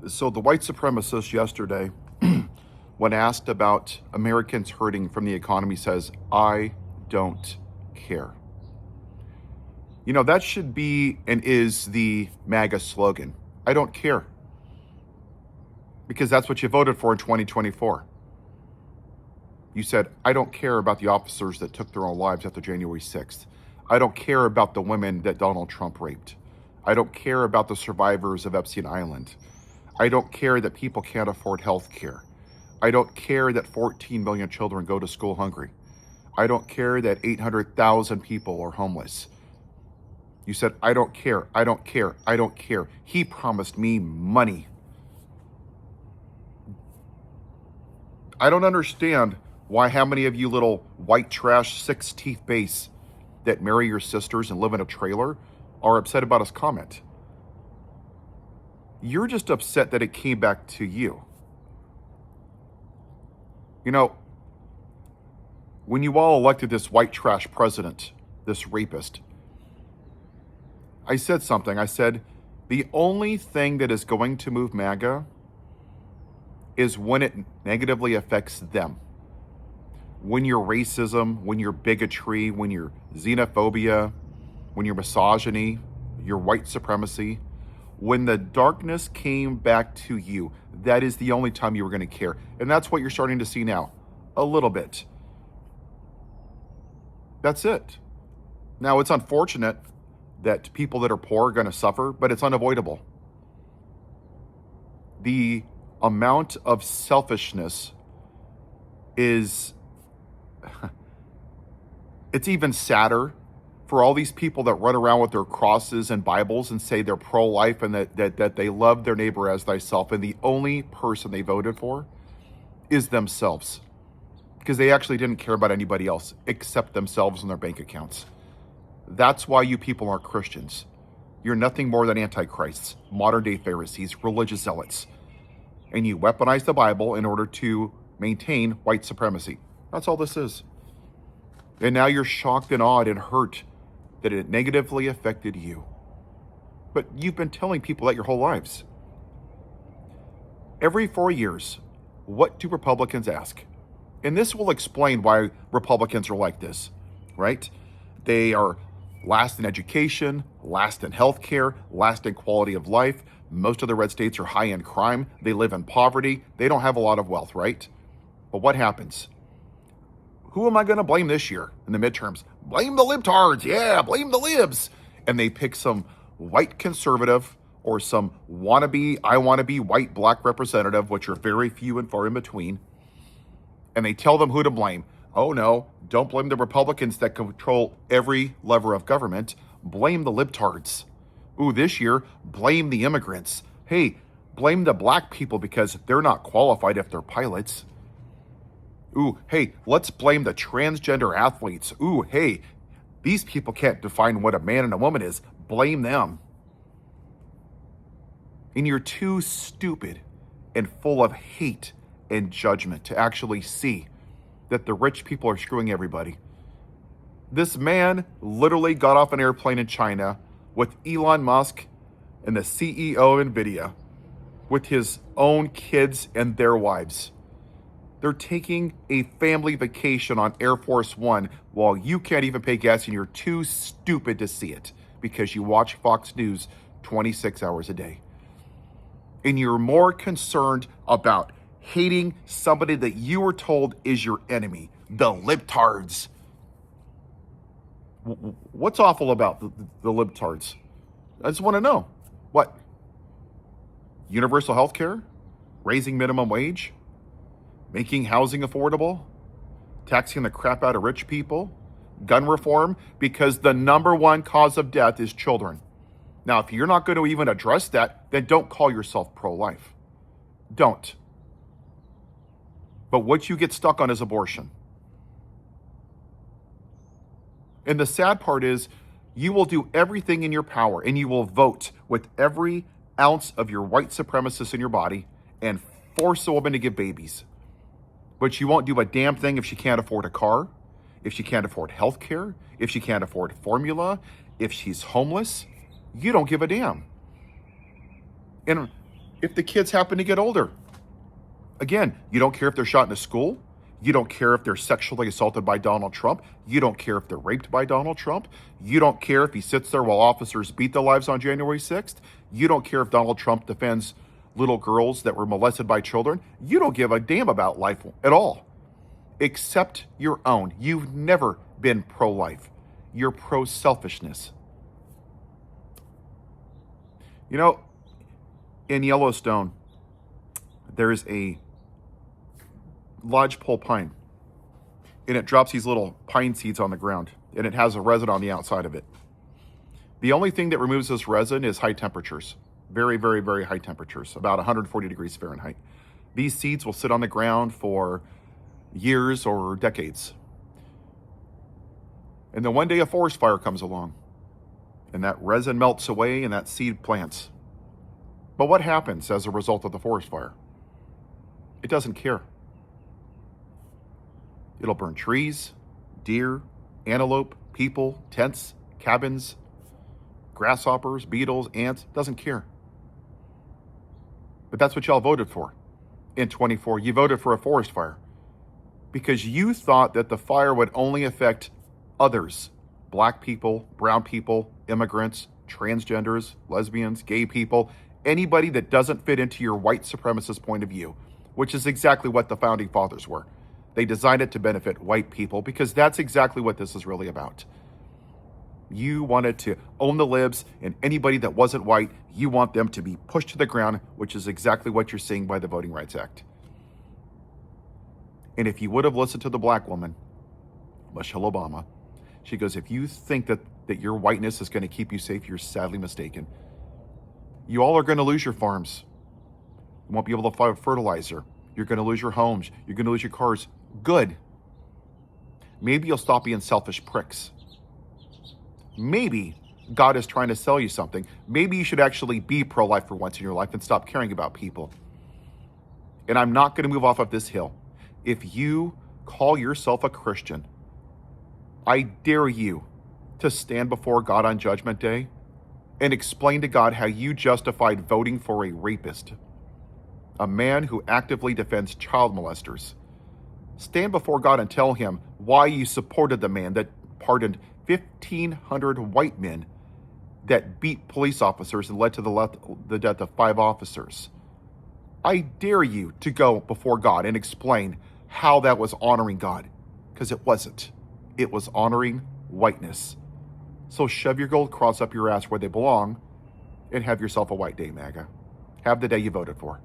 So the white supremacist yesterday, when asked about Americans hurting from the economy, says, I don't care. You know, that should be and is the MAGA slogan. I don't care. Because that's what you voted for in 2024. You said, I don't care about the officers that took their own lives after January 6th. I don't care about the women that Donald Trump raped. I don't care about the survivors of Epstein Island. I don't care that people can't afford health care. I don't care that 14 million children go to school hungry. I don't care that 800,000 people are homeless. You said, I don't care, I don't care, I don't care. He promised me money. I don't understand why how many of you little white trash 6-teeth base that marry your sisters and live in a trailer are upset about his comment. You're just upset that it came back to you. You know, when you all elected this white trash president, this rapist, I said something. I said, the only thing that is going to move MAGA is when it negatively affects them. When your racism, when your bigotry, when your xenophobia, when your misogyny, your white supremacy, when the darkness came back to you, that is the only time you were going to care. And that's what you're starting to see now, a little bit. That's it. Now, it's unfortunate that people that are poor are going to suffer, but it's unavoidable. The amount of selfishness is, it's even sadder for all these people that run around with their crosses and Bibles and say they're pro-life and that they love their neighbor as thyself, and the only person they voted for is themselves, because they actually didn't care about anybody else except themselves and their bank accounts. That's why you people aren't Christians. You're nothing more than antichrists, modern-day Pharisees, religious zealots. And you weaponize the Bible in order to maintain white supremacy. That's all this is. And now you're shocked and awed and hurt that it negatively affected you. But you've been telling people that your whole lives. Every 4 years, what do Republicans ask? And this will explain why Republicans are like this, right? They are last in education, last in healthcare, last in quality of life. Most of the red states are high in crime. They live in poverty. They don't have a lot of wealth, right? But what happens? Who am I going to blame this year in the midterms? Blame the libtards. Yeah, blame the libs. And they pick some white conservative or some I want to be white black representative, which are very few and far in between. And they tell them who to blame. Oh no, don't blame the Republicans that control every lever of government. Blame the libtards. Ooh, this year, blame the immigrants. Hey, blame the black people because they're not qualified if they're pilots. Ooh, hey, let's blame the transgender athletes. Ooh, hey, these people can't define what a man and a woman is. Blame them. And you're too stupid and full of hate and judgment to actually see that the rich people are screwing everybody. This man literally got off an airplane in China with Elon Musk and the CEO of NVIDIA with his own kids and their wives. They're taking a family vacation on Air Force One while you can't even pay gas and you're too stupid to see it because you watch Fox News 26 hours a day. And you're more concerned about hating somebody that you were told is your enemy, the libtards. What's awful about the libtards? I just want to know. What? Universal health care? Raising minimum wage? Making housing affordable? Taxing the crap out of rich people? Gun reform? Because the number one cause of death is children. Now, if you're not going to even address that, then don't call yourself pro-life. Don't. But what you get stuck on is abortion. And the sad part is you will do everything in your power and you will vote with every ounce of your white supremacist in your body and force a woman to give babies. But you won't do a damn thing if she can't afford a car, if she can't afford health care, if she can't afford formula, if she's homeless. You don't give a damn. And if the kids happen to get older. Again, you don't care if they're shot in a school. You don't care if they're sexually assaulted by Donald Trump. You don't care if they're raped by Donald Trump. You don't care if he sits there while officers beat their lives on January 6th. You don't care if Donald Trump defends little girls that were molested by children. You don't give a damn about life at all, except your own. You've never been pro-life. You're pro-selfishness. You know, in Yellowstone, there's a lodgepole pine, and it drops these little pine seeds on the ground, and it has a resin on the outside of it. The only thing that removes this resin is high temperatures. Very, very, very high temperatures, about 140 degrees Fahrenheit. These seeds will sit on the ground for years or decades. And then one day a forest fire comes along, and that resin melts away and that seed plants. But what happens as a result of the forest fire? It doesn't care. It'll burn trees, deer, antelope, people, tents, cabins, grasshoppers, beetles, ants, doesn't care. But that's what y'all voted for. In 24, you voted for a forest fire because you thought that the fire would only affect others, black people, brown people, immigrants, transgenders, lesbians, gay people, anybody that doesn't fit into your white supremacist point of view, which is exactly what the founding fathers were. They designed it to benefit white people because that's exactly what this is really about. You wanted to own the libs, and anybody that wasn't white, you want them to be pushed to the ground, which is exactly what you're seeing by the Voting Rights Act. And if you would have listened to the black woman, Michelle Obama, she goes, if you think that your whiteness is going to keep you safe, you're sadly mistaken. You all are going to lose your farms. You won't be able to find fertilizer. You're going to lose your homes. You're going to lose your cars. Good. Maybe you'll stop being selfish pricks. Maybe God is trying to sell you something. Maybe you should actually be pro-life for once in your life and stop caring about people. And I'm not going to move off of this hill. If you call yourself a Christian, I dare you to stand before God on Judgment Day and explain to God how you justified voting for a rapist, a man who actively defends child molesters. Stand before God and tell him why you supported the man that pardoned 1,500 white men that beat police officers and led to the death of 5 officers. I dare you to go before God and explain how that was honoring God, because it wasn't. It was honoring whiteness. So shove your gold cross up your ass where they belong and have yourself a white day, MAGA. Have the day you voted for.